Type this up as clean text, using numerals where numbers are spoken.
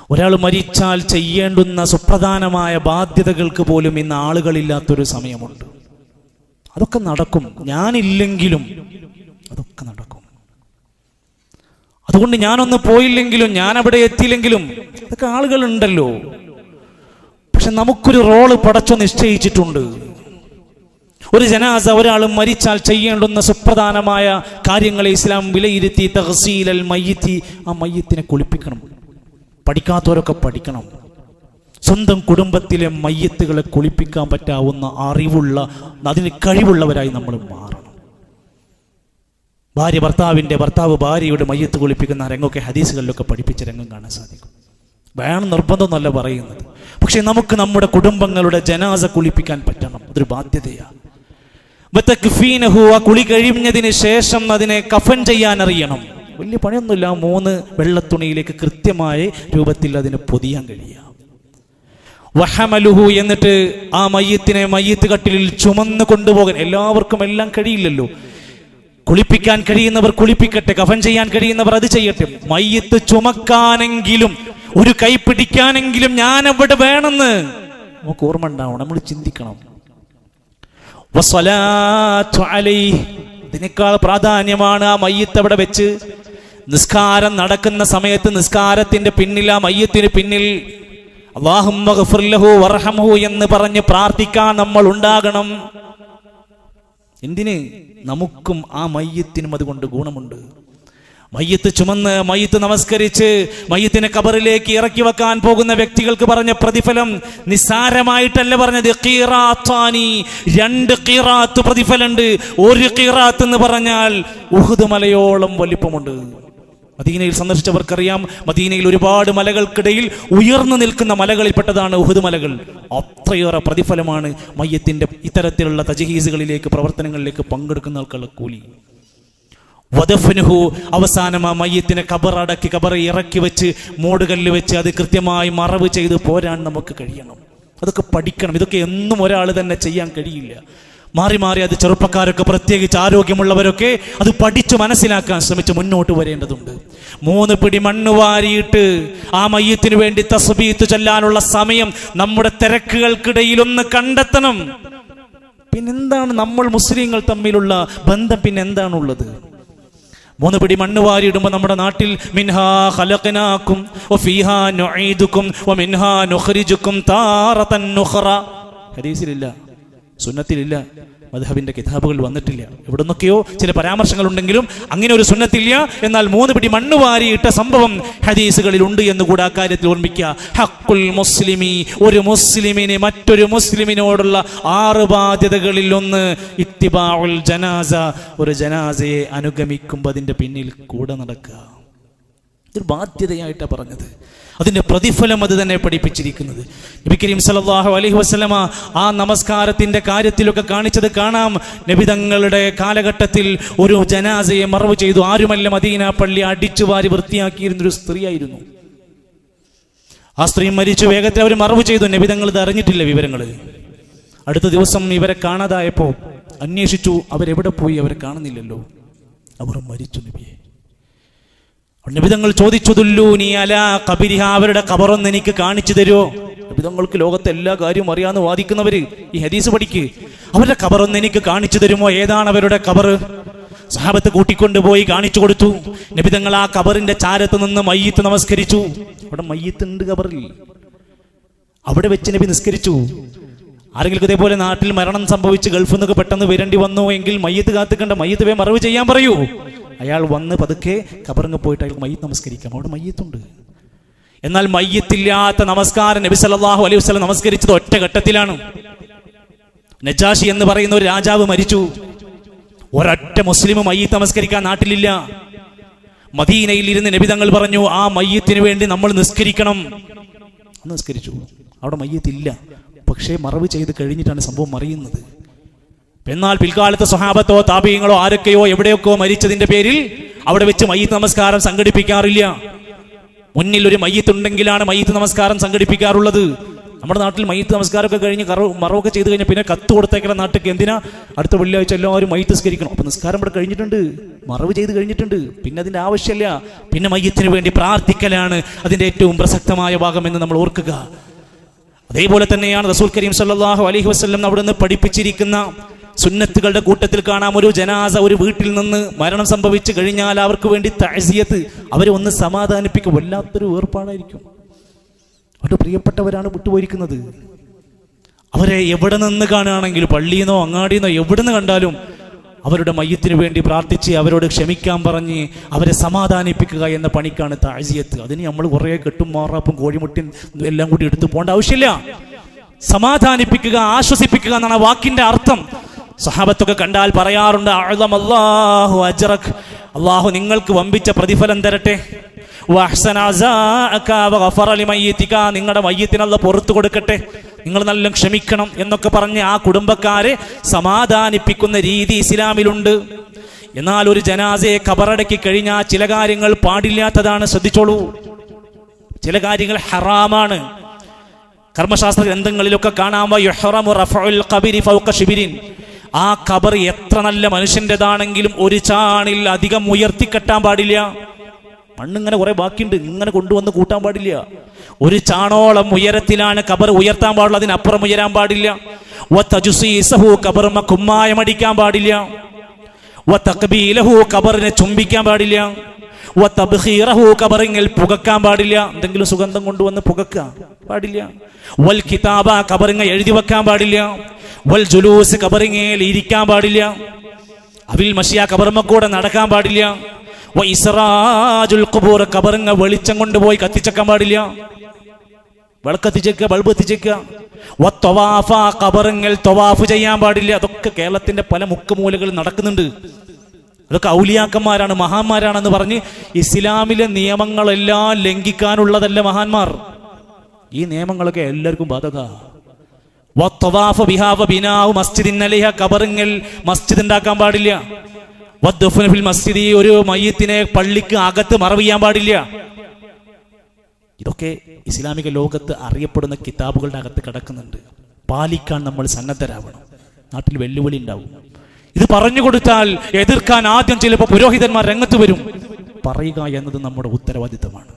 ഒരാൾ മരിച്ചാൽ ചെയ്യേണ്ടുന്ന സുപ്രധാനമായ ബാധ്യതകൾക്ക് പോലും ഇന്ന് ആളുകളില്ലാത്തൊരു സമയമുണ്ട്. അതൊക്കെ നടക്കും, ഞാനില്ലെങ്കിലും അതൊക്കെ നടക്കും. അതുകൊണ്ട് ഞാനൊന്ന് പോയില്ലെങ്കിലും, ഞാൻ അവിടെ എത്തിയില്ലെങ്കിലും അതൊക്കെ ആളുകളുണ്ടല്ലോ. പക്ഷെ നമുക്കൊരു റോള് പടച്ചു നിശ്ചയിച്ചിട്ടുണ്ട്. ഒരു ജനാസ, ഒരാൾ മരിച്ചാൽ ചെയ്യേണ്ടുന്ന സുപ്രധാനമായ കാര്യങ്ങളെ ഇസ്ലാം വിലയിരുത്തി. തഗ്സീലൽ മയ്യിത്തി, ആ മയ്യത്തിനെ കുളിപ്പിക്കണം. പഠിക്കാത്തവരൊക്കെ പഠിക്കണം. സ്വന്തം കുടുംബത്തിലെ മയ്യത്തുകളെ കുളിപ്പിക്കാൻ പറ്റാവുന്ന അറിവുള്ള, അതിന് കഴിവുള്ളവരായി നമ്മൾ മാറണം. ഭർത്താവ് ഭാര്യയുടെ മയ്യത്ത് കുളിപ്പിക്കുന്ന രംഗമൊക്കെ ഹദീസുകളിലൊക്കെ പഠിപ്പിച്ച രംഗം കാണാൻ സാധിക്കും. വേണം നിർബന്ധമൊന്നല്ല പറയുന്നത്. പക്ഷെ നമുക്ക് നമ്മുടെ കുടുംബങ്ങളുടെ ജനാസ കുളിപ്പിക്കാൻ പറ്റണം. അതൊരു ബാധ്യതയാണ്. ആ കുളി കഴിഞ്ഞതിന് ശേഷം അതിനെ കഫൻ ചെയ്യാൻ അറിയണം. വലിയ പണിയൊന്നുമില്ല. 3 വെള്ളത്തുണിയിലേക്ക് കൃത്യമായ രൂപത്തിൽ അതിനെ പൊതിയാൻ കഴിയാം. വഹമലുഹു, എന്നിട്ട് ആ മയ്യത്തിനെ മയ്യത്ത് കട്ടിലിൽ ചുമന്ന് കൊണ്ടുപോകാൻ എല്ലാവർക്കും എല്ലാം കഴിയില്ലല്ലോ. കുളിപ്പിക്കാൻ കഴിയുന്നവർ കുളിപ്പിക്കട്ടെ, കഫൻ ചെയ്യാൻ കഴിയുന്നവർ അത് ചെയ്യട്ടെ. മയ്യത്ത് ചുമക്കാനെങ്കിലും, ഒരു കൈ പിടിക്കാനെങ്കിലും ഞാൻ അവിടെ വേണമെന്ന് നമുക്ക് ഓർമ്മ ഉണ്ടാവണം. നമ്മൾ ചിന്തിക്കണം. വസ്സലാത്തു അലൈഹി, ഇതിനേക്കാൾ പ്രാധാന്യമാണ് ആ മയ്യത്ത് അവിടെ വെച്ച് നിസ്കാരം നടക്കുന്ന സമയത്ത് നിസ്കാരത്തിന്റെ പിന്നിൽ, ആ മയ്യത്തിന് പിന്നിൽ അല്ലാഹുമ്മ ഗ്ഫിർ ലഹു വർഹംഹു എന്ന് പറഞ്ഞ് പ്രാർത്ഥിക്കാൻ നമ്മൾ ഉണ്ടാകണം. എന്തിന്? നമുക്കും ആ മയ്യത്തിനും അതുകൊണ്ട് ഗുണമുണ്ട്. മയ്യത്ത് ചുമന്ന്, മയ്യത്ത് നമസ്കരിച്ച്, മയ്യത്തിനെ ഖബറിലേക്ക് ഇറക്കി വെക്കാൻ പോകുന്ന വ്യക്തികൾക്ക് പറഞ്ഞ പ്രതിഫലം നിസ്സാരമായിട്ടല്ല പറഞ്ഞത്. ഖീറാത്താനി, 2 ഖീറാത്ത് പ്രതിഫലമുണ്ട്. 1 ഖീറാത്ത് എന്ന് പറഞ്ഞാൽ ഉഹുദ് മലയോളം വലിപ്പമുണ്ട്. മദീനയിൽ സന്ദർശിച്ചവർക്കറിയാം, മദീനയിൽ ഒരുപാട് മലകൾക്കിടയിൽ ഉയർന്നു നിൽക്കുന്ന മലകളിൽപ്പെട്ടതാണ് ഉഹുദ് മലകൾ. അത്രയേറെ പ്രതിഫലമാണ് മയ്യത്തിന്റെ ഇത്തരത്തിലുള്ള തജ്ഹീസുകളിലേക്ക്, പ്രവർത്തനങ്ങളിലേക്ക് പങ്കെടുക്കുന്ന ആൾക്കുള്ള കൂലി. വദഫ്നുഹു, അവസാനം ആ മയ്യത്തിനെ ഖബറടക്കി, ഖബർ ഇറക്കി വെച്ച്, മൂടുകല്ല് വെച്ച് അത് കൃത്യമായി മറവ് ചെയ്ത് പോരാൻ നമുക്ക് കഴിയണം. അതൊക്കെ പഠിക്കണം. ഇതൊക്കെ എന്നും ഒരാൾ തന്നെ ചെയ്യാൻ കഴിയില്ല. മാറി മാറി അത് ചെറുപ്പക്കാരൊക്കെ, പ്രത്യേകിച്ച് ആരോഗ്യമുള്ളവരൊക്കെ അത് പഠിച്ചു മനസ്സിലാക്കാൻ ശ്രമിച്ച് മുന്നോട്ട് വരേണ്ടതുണ്ട്. 3 പിടി മണ്ണ് വാരിയിട്ട് ആ മയ്യത്തിന് വേണ്ടി തസ്ബീഹ് ചൊല്ലാനുള്ള സമയം നമ്മുടെ തിരക്കുകൾക്കിടയിൽ ഒന്ന് കണ്ടെത്തണം. പിന്നെന്താണ് നമ്മൾ മുസ്ലിങ്ങൾ തമ്മിലുള്ള ബന്ധം? പിന്നെന്താണുള്ളത്? 3 പിടി മണ്ണ് വാരിയിടുമ്പോൾ നമ്മുടെ നാട്ടിൽ മിൻഹാ ഖലഖനാകും വഫീഹാ നുഈദുകും വമിൻഹാ നുഖ്രിജുകും താറതൻ നുഖറ. ഹദീസിലില്ല, സുന്നത്തിലില്ല, മദ്ഹബിന്റെ കിതാബുകളിൽ വന്നിട്ടില്ല. എവിടെ നിന്നൊക്കെയോ ചില പരാമർശങ്ങൾ ഉണ്ടെങ്കിലും അങ്ങനെ ഒരു സുന്നത്തില്ല. എന്നാൽ 3 പിടി മണ്ണ് വാരിയിട്ട സംഭവം ഹദീസുകളിൽ ഉണ്ട് എന്ന് കൂടെ ആ കാര്യത്തിൽ ഓർമ്മിക്കുക. ഹഖുൽ മുസ്ലിമി, ഒരു മുസ്ലിമിന് മറ്റൊരു മുസ്ലിമിനോടുള്ള 6 ബാധ്യതകളിൽ ഒന്ന് ഇത്തിബാഉൽ ജനാസ, ഒരു ജനാസയെ അനുഗമിക്കുമ്പോൾ അതിന്റെ പിന്നിൽ കൂടെ നടക്കുക. ഇതൊരു ബാധ്യതയായിട്ടാണ് പറഞ്ഞത്. അതിന്റെ പ്രതിഫലം അത് തന്നെ പഠിപ്പിച്ചിരിക്കുന്നത്. നബി കരീം സല്ലല്ലാഹു അലൈഹി വസല്ലമ ആ നമസ്കാരത്തിന്റെ കാര്യത്തിലൊക്കെ കാണിച്ചത് കാണാം. നബി തങ്ങളുടെ കാലഘട്ടത്തിൽ ഒരു ജനാസയെ മറവ് ചെയ്തു. ആരുമല്ല, മദീന പള്ളി അടിച്ചു വാരി വൃത്തിയാക്കിയിരുന്നൊരു സ്ത്രീയായിരുന്നു. ആ സ്ത്രീ മരിച്ചു. വേഗത്തിൽ അവർ മറവ് ചെയ്തു. നബി തങ്ങൾ ഇത് അറിഞ്ഞിട്ടില്ല വിവരങ്ങൾ. അടുത്ത ദിവസം ഇവരെ കാണാതായപ്പോൾ അന്വേഷിച്ചു. അവരെവിടെ പോയി? അവരെ കാണുന്നില്ലല്ലോ. അവർ മരിച്ചു. നബിയെ നബിതങ്ങൾ ചോദിച്ചു, ദുല്ലൂനി അലാ ഖബരിഹ, അവരുടെ ഖബറൊന്ന് എനിക്ക് കാണിച്ചു തരുമോ? നബിതങ്ങൾക്ക് ലോകത്തെ എല്ലാ കാര്യവും അറിയാമെന്ന് വാദിക്കുന്നവര് ഈ ഹദീസ് പഠിക്ക്. അവരുടെ ഖബറൊന്ന് എനിക്ക് കാണിച്ചു തരുമോ? ഏതാണ് അവരുടെ ഖബർ? സഹാബത്ത് കൂട്ടിക്കൊണ്ടുപോയി കാണിച്ചു കൊടുത്തു. നബിതങ്ങൾ ആ ഖബറിന്റെ ചാരത്ത് നിന്ന് മയ്യിത്ത് നമസ്കരിച്ചു. അവിടെ മയ്യിത്തുണ്ട് ഖബറിൽ. അവിടെ വെച്ച് നബി നിസ്കരിച്ചു. ആരെങ്കിലും ഇതേപോലെ നാട്ടിൽ മരണം സംഭവിച്ച് ഗൾഫിൽ നിന്നൊക്കെ പെട്ടെന്ന് വരേണ്ടി വന്നു എങ്കിൽ മയ്യിത്ത് കാത്തുക്കണ്ട, മയ്യിത്ത് വേ മറവ് ചെയ്യാൻ പറയൂ. അയാൾ വന്ന് പതുക്കെ ഖബറിങ്ങ് പോയിട്ട് അയാൾക്ക് മയ്യിത്ത് നമസ്കരിക്കാം. അവിടെ മയ്യിത്തുണ്ട്. എന്നാൽ മയ്യിത്തില്ലാത്ത നമസ്കാരം നബി സല്ലല്ലാഹു അലൈഹി വസല്ലം നമസ്കരിച്ചത് ഒറ്റ ഘട്ടത്തിലാണ്. നജാഷി എന്ന് പറയുന്ന ഒരു രാജാവ് മരിച്ചു. ഒരൊറ്റ മുസ്ലിം മയ്യിത്ത് നമസ്കരിക്കാൻ നാട്ടിലില്ല. മദീനയിൽ ഇരുന്ന് നബി തങ്ങൾ പറഞ്ഞു, ആ മയ്യിത്തിന് വേണ്ടി നമ്മൾ നിസ്കരിക്കണം. നിസ്കരിച്ചു. അവിടെ മയ്യിത്തില്ല. പക്ഷേ മറവ് ചെയ്ത് കഴിഞ്ഞിട്ടാണ് സംഭവം അറിയുന്നത്. എന്നാൽ പിൽക്കാലത്ത് സ്വഹാബത്തോ താബീങ്ങളോ ആരൊക്കെയോ എവിടെയൊക്കെയോ മരിച്ചതിന്റെ പേരിൽ അവിടെ വെച്ച് മയ്യിത്ത് നമസ്കാരം സംഘടിപ്പിക്കാറില്ല. മുന്നിൽ ഒരു മയ്യിത്ത് ഉണ്ടെങ്കിലാണ് മയ്യിത്ത് നമസ്കാരം സംഘടിപ്പിക്കാറുള്ളത്. നമ്മുടെ നാട്ടിൽ മയ്യിത്ത് നമസ്കാരമൊക്കെ കഴിഞ്ഞ് മറവൊക്കെ ചെയ്ത് കഴിഞ്ഞാൽ പിന്നെ കത്ത് കൊടുത്തേക്കല നാട്ടിലേക്ക്. എന്തിനാ? അടുത്ത വെള്ളിയാഴ്ച എല്ലാവരും മയ്യിത്ത് നിസ്കരിക്കണം. അപ്പോൾ നിസ്കാരം ഇവിടെ കഴിഞ്ഞിട്ടുണ്ട്, മറവ് ചെയ്ത് കഴിഞ്ഞിട്ടുണ്ട്, പിന്നെ അതിൻ്റെ ആവശ്യമില്ല. പിന്നെ മയ്യിത്തിന് വേണ്ടി പ്രാർത്ഥിക്കലാണ് അതിൻ്റെ ഏറ്റവും പ്രസക്തമായ ഭാഗം എന്ന് നമ്മൾ ഓർക്കുക. അതേപോലെ തന്നെയാണ് റസൂൽ കരീം സല്ലല്ലാഹു അലൈഹി വസല്ലം അവിടെ നിന്ന് പഠിപ്പിച്ചിരിക്കുന്ന സുന്നത്തുകളുടെ കൂട്ടത്തിൽ കാണാം, ഒരു ജനാസ ഒരു വീട്ടിൽ നിന്ന് മരണം സംഭവിച്ചു കഴിഞ്ഞാൽ അവർക്ക് വേണ്ടി തഅസിയത്ത്, അവരെ ഒന്ന് സമാധാനിപ്പിക്കുക. വല്ലാത്തൊരു ഏർപ്പാടായിരിക്കും. അവരുടെ പ്രിയപ്പെട്ടവരാണ് വിട്ടുപോയിരിക്കുന്നത്. അവരെ എവിടെ നിന്ന് കാണുകയാണെങ്കിലും, പള്ളിയെന്നോ അങ്ങാടിയെന്നോ എവിടെ നിന്ന് കണ്ടാലും അവരുടെ മയ്യത്തിന് വേണ്ടി പ്രാർത്ഥിച്ച് അവരോട് ക്ഷമിക്കാൻ പറഞ്ഞ് അവരെ സമാധാനിപ്പിക്കുക എന്ന പണിക്കാണ് തഅസിയത്ത്. അതിന് നമ്മൾ കുറേ കെട്ടും മാറാപ്പും കോഴിമുട്ടിയും എല്ലാം കൂടി എടുത്തു പോകേണ്ട ആവശ്യമില്ല. സമാധാനിപ്പിക്കുക, ആശ്വസിപ്പിക്കുക എന്നാണ് ആ വാക്കിന്റെ അർത്ഥം. സഹാബത്തൊക്കെ കണ്ടാൽ പറയാറുണ്ട്, അഅ്ളമല്ലാഹു അജ്റക്, അല്ലാഹു നിങ്ങൾക്ക് വമ്പിച്ച പ്രതിഫലം തരട്ടെ, നിങ്ങളുടെ മയ്യത്തിന് അല്ലാഹു പുറത്തു കൊടുക്കട്ടെ, നിങ്ങൾ നല്ല ക്ഷമിക്കണം എന്നൊക്കെ പറഞ്ഞ് ആ കുടുംബക്കാരെ സമാധാനിപ്പിക്കുന്ന രീതി ഇസ്ലാമിലുണ്ട്. എന്നാൽ ഒരു ജനാസയെ ഖബറടക്കി കഴിഞ്ഞാൽ ചില കാര്യങ്ങൾ പാടില്ലാത്തതാണ്. ശ്രദ്ധിച്ചോളൂ, ചില കാര്യങ്ങൾ ഹറാമാണ്. കർമ്മശാസ്ത്ര ഗ്രന്ഥങ്ങളിലൊക്കെ കാണാം, യുഹ്റമു റഫഉൽ ഖബരി ഫൗഖ ശിബിരിൻ, ആ ഖബർ എത്ര നല്ല മനുഷ്യൻ്റെതാണെങ്കിലും ഒരു ചാണിൽ അധികം ഉയർത്തിക്കെട്ടാൻ പാടില്ല. മണ്ണിങ്ങനെ കുറെ ബാക്കിയുണ്ട്, ഇങ്ങനെ കൊണ്ടുവന്ന് കൂട്ടാൻ പാടില്ല. ഒരു ചാണോളം ഉയരത്തിലാണ് ഖബർ ഉയർത്താൻ പാടുള്ളൂ, അതിനപ്പുറം ഉയരാൻ പാടില്ല. ഖബറുമ കുമ്മായമടിക്കാൻ പാടില്ല. ഖബറിനെ ചുംബിക്കാൻ പാടില്ല. ഖബറിങ്ങിൽ പുകക്കാൻ പാടില്ല, എന്തെങ്കിലും സുഗന്ധം കൊണ്ടുവന്ന് പുകക്കാൻ പാടില്ല. വൽ കിതാബ, ഖബറിങ്ങ എഴുതി വെക്കാൻ പാടില്ല. വൽ ജുലൂസ്, ഖബറിങ്ങയിൽ ഇരിക്കാൻ പാടില്ല. അവിൽ മഷിയ, ഖബറുമ കൂടെ നടക്കാൻ പാടില്ല. ഖുബൂർ, ഖബറിങ്ങ വെളിച്ചം കൊണ്ടുപോയി കത്തിച്ചേക്കാൻ പാടില്ല. വിളക്കത്തിച്ചേക്കുക, ബൾബ് എത്തിച്ചേക്കുക. ഖബറിങ്ങൽ തവാഫ് ചെയ്യാൻ പാടില്ല. അതൊക്കെ കേരളത്തിന്റെ പല മുക്കുമൂലകളിൽ നടക്കുന്നുണ്ട്. അതൊക്കെ ഔലിയാക്കന്മാരാണ്, മഹാന്മാരാണെന്ന് പറഞ്ഞ് ഇസ്ലാമിലെ നിയമങ്ങളെല്ലാം ലംഘിക്കാനുള്ളതല്ല മഹാന്മാർ. ഈ നിയമങ്ങളൊക്കെ എല്ലാവർക്കും ബാധക. ഖബറിങ്ങൽ മസ്ജിദ് ഉണ്ടാക്കാൻ പാടില്ല. മസ്ജിദി, ഒരു മയ്യത്തിനെ പള്ളിക്ക് അകത്ത് മറവ് ചെയ്യാൻ പാടില്ല. ഇതൊക്കെ ഇസ്ലാമിക ലോകത്ത് അറിയപ്പെടുന്ന കിതാബുകളുടെ അകത്ത് കിടക്കുന്നുണ്ട്. പാലിക്കാൻ നമ്മൾ സന്നദ്ധരാവണം. നാട്ടിൽ വെല്ലുവിളി ഉണ്ടാവും. ഇത് പറഞ്ഞു കൊടുത്താൽ എതിർക്കാൻ ആദ്യം ചിലപ്പോൾ പുരോഹിതന്മാർ രംഗത്ത് വരും. പറയുക എന്നത് നമ്മുടെ ഉത്തരവാദിത്തമാണ്.